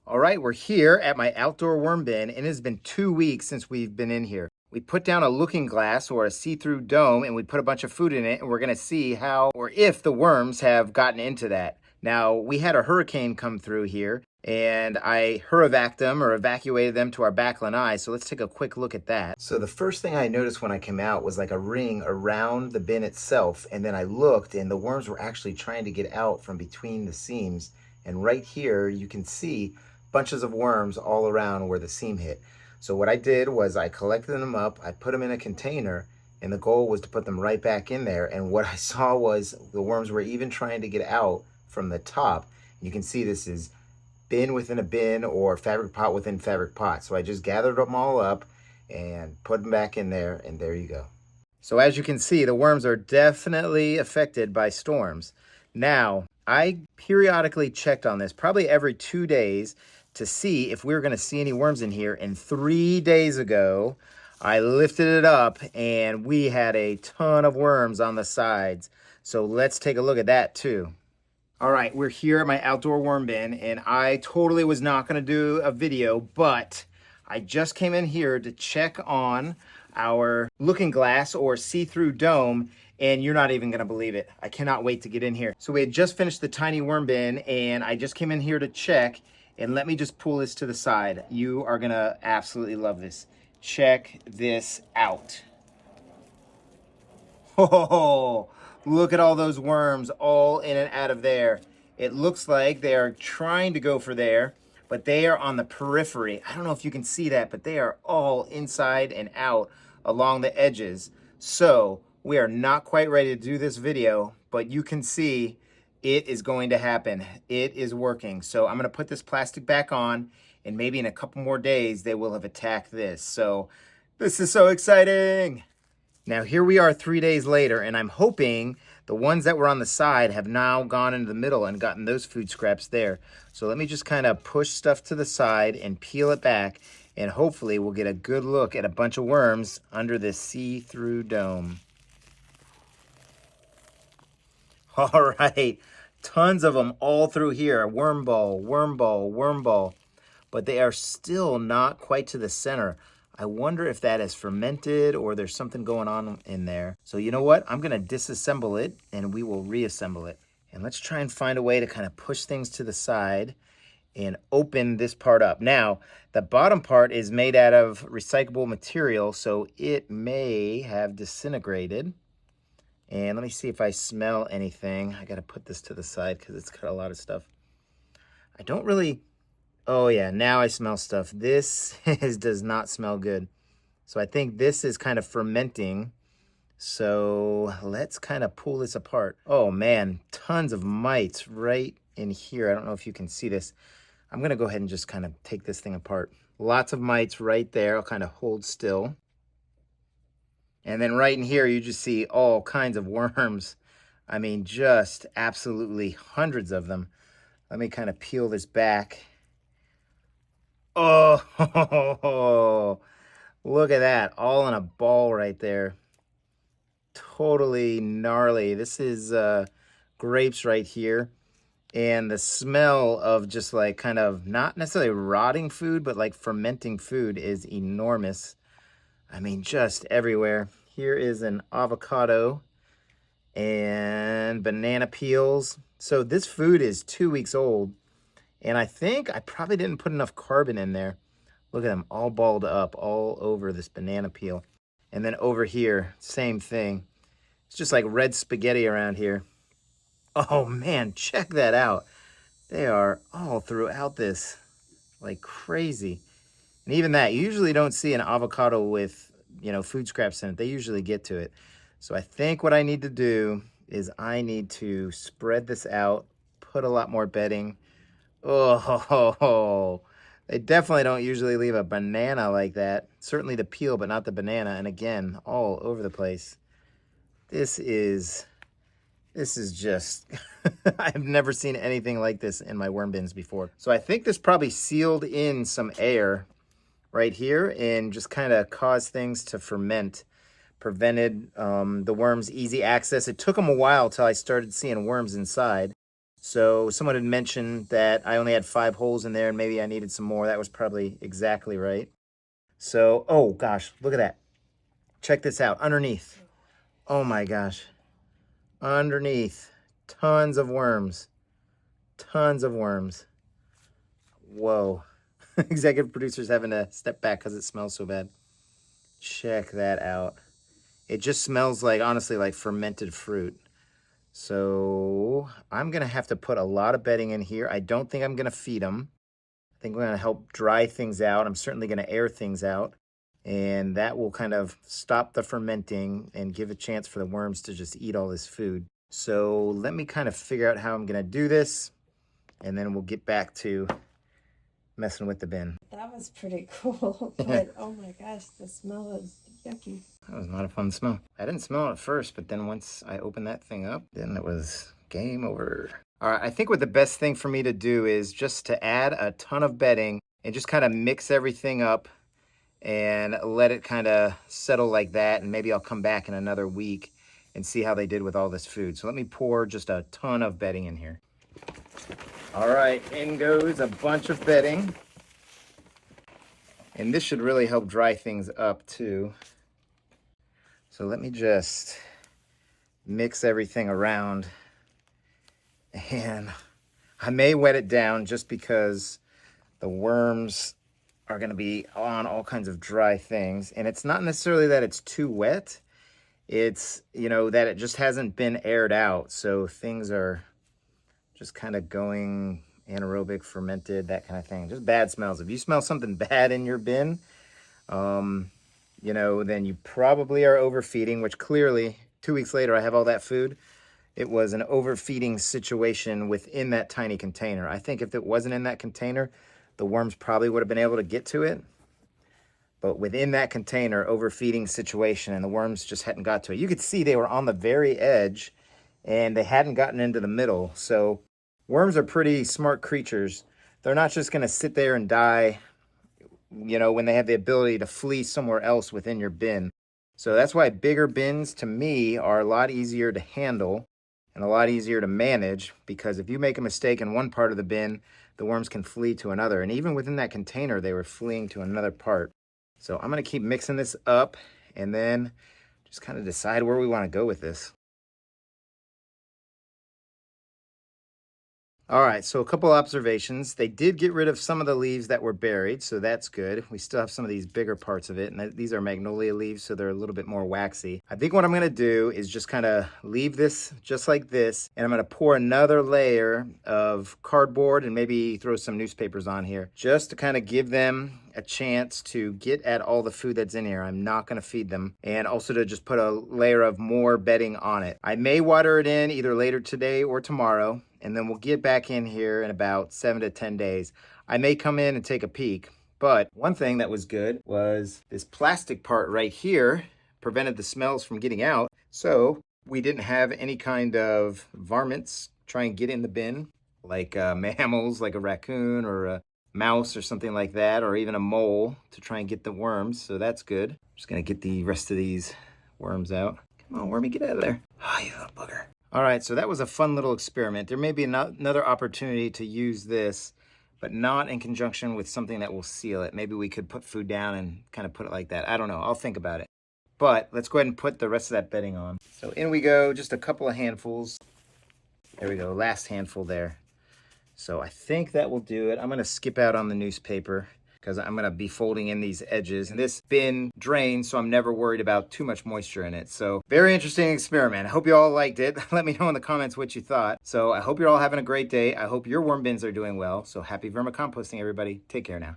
All right, we're here at my outdoor worm bin, and it has been 2 weeks since we've been in here. We put down a looking glass or a see-through dome, and we put a bunch of food in it, and we're gonna see how or if the worms have gotten into that. Now, we had a hurricane come through here, and I hurrivaced them or evacuated them to our back lanai, so let's take a quick look at that. So the first thing I noticed when I came out was like a ring around the bin itself, and then I looked, and the worms were actually trying to get out from between the seams, and right here you can see bunches of worms all around where the seam hit. So what I did was I collected them up, I put them in a container, and the goal was to put them right back in there. And what I saw was the worms were even trying to get out from the top. You can see this is bin within a bin or fabric pot within fabric pot. So I just gathered them all up and put them back in there, and there you go. So as you can see, the worms are definitely affected by storms. Now, I periodically checked on this, probably every 2 days, to see if we were going to see any worms in here. And 3 days ago, I lifted it up and we had a ton of worms on the sides. So let's take a look at that too. All right, we're here at my outdoor worm bin, and I totally was not going to do a video, but I just came in here to check on our looking glass or see-through dome, and you're not even going to believe it. I cannot wait to get in here. So we had just finished the tiny worm bin, and I just came in here to check. And let me just pull this to the side. You are gonna absolutely love this. Check this out. Oh, look at all those worms all in and out of there. It looks like they are trying to go for there, but they are on the periphery. I don't know if you can see that, but they are all inside and out along the edges. So we are not quite ready to do this video, but you can see it is going to happen. It is working. So I'm going to put this plastic back on, and maybe in a couple more days, they will have attacked this. So this is so exciting. Now here we are 3 days later, and I'm hoping the ones that were on the side have now gone into the middle and gotten those food scraps there. So let me just kind of push stuff to the side and peel it back, and hopefully we'll get a good look at a bunch of worms under this see-through dome. All right, tons of them all through here. Worm ball, worm ball, worm ball. But they are still not quite to the center. I wonder if that is fermented or there's something going on in there. So you know what? I'm gonna disassemble it and we will reassemble it. And let's try and find a way to kind of push things to the side and open this part up. Now, the bottom part is made out of recyclable material, so it may have disintegrated. And let me see if I smell anything. I gotta put this to the side because it's got a lot of stuff. I don't really, oh yeah, now I smell stuff. This does not smell good. So I think this is kind of fermenting. So let's kind of pull this apart. Oh man, tons of mites right in here. I don't know if you can see this. I'm gonna go ahead and just kind of take this thing apart. Lots of mites right there. I'll kind of hold still. And then right in here, you just see all kinds of worms. I mean, just absolutely hundreds of them. Let me kind of peel this back. Oh, look at that. All in a ball right there. Totally gnarly. This is grapes right here. And the smell of just like kind of not necessarily rotting food, but like fermenting food is enormous. I mean, just everywhere. Here is an avocado and banana peels. So this food is 2 weeks old, and I think I probably didn't put enough carbon in there. Look at them all balled up all over this banana peel. And then over here, same thing. It's just like red spaghetti around here. Oh man, check that out. They are all throughout this like crazy. And even that, you usually don't see an avocado with, food scraps in it. They usually get to it. So I think what I need to do is I need to spread this out, put a lot more bedding. Oh, they definitely don't usually leave a banana like that. Certainly the peel, but not the banana. And again, all over the place. This is just, I've never seen anything like this in my worm bins before. So I think this probably sealed in some air right here and just kind of caused things to ferment, prevented the worms easy access. It took them a while till I started seeing worms inside. So someone had mentioned that I only had 5 holes in there and maybe I needed some more. That was probably exactly right. So, oh gosh, look at that. Check this out, underneath. Oh my gosh. Underneath, tons of worms. Tons of worms. Whoa. Executive producer's having to step back because it smells so bad. Check that out. It just smells like, honestly, like fermented fruit. So I'm going to have to put a lot of bedding in here. I don't think I'm going to feed them. I think we're going to help dry things out. I'm certainly going to air things out. And that will kind of stop the fermenting and give a chance for the worms to just eat all this food. So let me kind of figure out how I'm going to do this. And then we'll get back to messing with the bin. That was pretty cool, but oh my gosh, the smell is yucky. That was not a fun smell. I didn't smell it at first, but then once I opened that thing up, then it was game over. All right, I think what the best thing for me to do is just to add a ton of bedding and just kind of mix everything up and let it kind of settle like that. And maybe I'll come back in another week and see how they did with all this food. So let me pour just a ton of bedding in here. All right, in goes a bunch of bedding. And this should really help dry things up too. So let me just mix everything around. And I may wet it down just because the worms are going to be on all kinds of dry things. And it's not necessarily that it's too wet. It's, you know, that it just hasn't been aired out. So things are just kind of going anaerobic, fermented, that kind of thing. Just bad smells. If you smell something bad in your bin, you know, then you probably are overfeeding, which clearly 2 weeks later I have all that food. It was an overfeeding situation within that tiny container. I think if it wasn't in that container, the worms probably would have been able to get to it. But within that container, overfeeding situation, and the worms just hadn't got to it. You could see they were on the very edge and they hadn't gotten into the middle. So worms are pretty smart creatures. They're not just going to sit there and die, you know, when they have the ability to flee somewhere else within your bin. So that's why bigger bins, to me, are a lot easier to handle and a lot easier to manage, because if you make a mistake in one part of the bin, the worms can flee to another. And even within that container, they were fleeing to another part. So I'm going to keep mixing this up and then just kind of decide where we want to go with this. All right, so a couple observations. They did get rid of some of the leaves that were buried, so that's good. We still have some of these bigger parts of it, and these are magnolia leaves, so they're a little bit more waxy. I think what I'm going to do is just kind of leave this just like this, and I'm going to pour another layer of cardboard and maybe throw some newspapers on here just to kind of give them a chance to get at all the food that's in here. I'm not going to feed them, and also to just put a layer of more bedding on it. I may water it in either later today or tomorrow, and then we'll get back in here in about 7 to 10 days. I may come in and take a peek, but one thing that was good was this plastic part right here prevented the smells from getting out. So we didn't have any kind of varmints try and get in the bin, like mammals, like a raccoon or a mouse or something like that, or even a mole to try and get the worms. So that's good. I'm just gonna get the rest of these worms out. Come on, wormy, get out of there. Oh, you little bugger. All right, so that was a fun little experiment. There may be another opportunity to use this, but not in conjunction with something that will seal it. Maybe we could put food down and kind of put it like that. I don't know, I'll think about it. But let's go ahead and put the rest of that bedding on. So in we go, just a couple of handfuls. There we go, last handful there. So I think that will do it. I'm gonna skip out on the newspaper because I'm gonna be folding in these edges. And this bin drains, so I'm never worried about too much moisture in it. So very interesting experiment. I hope you all liked it. Let me know in the comments what you thought. So I hope you're all having a great day. I hope your worm bins are doing well. So happy vermicomposting, everybody. Take care now.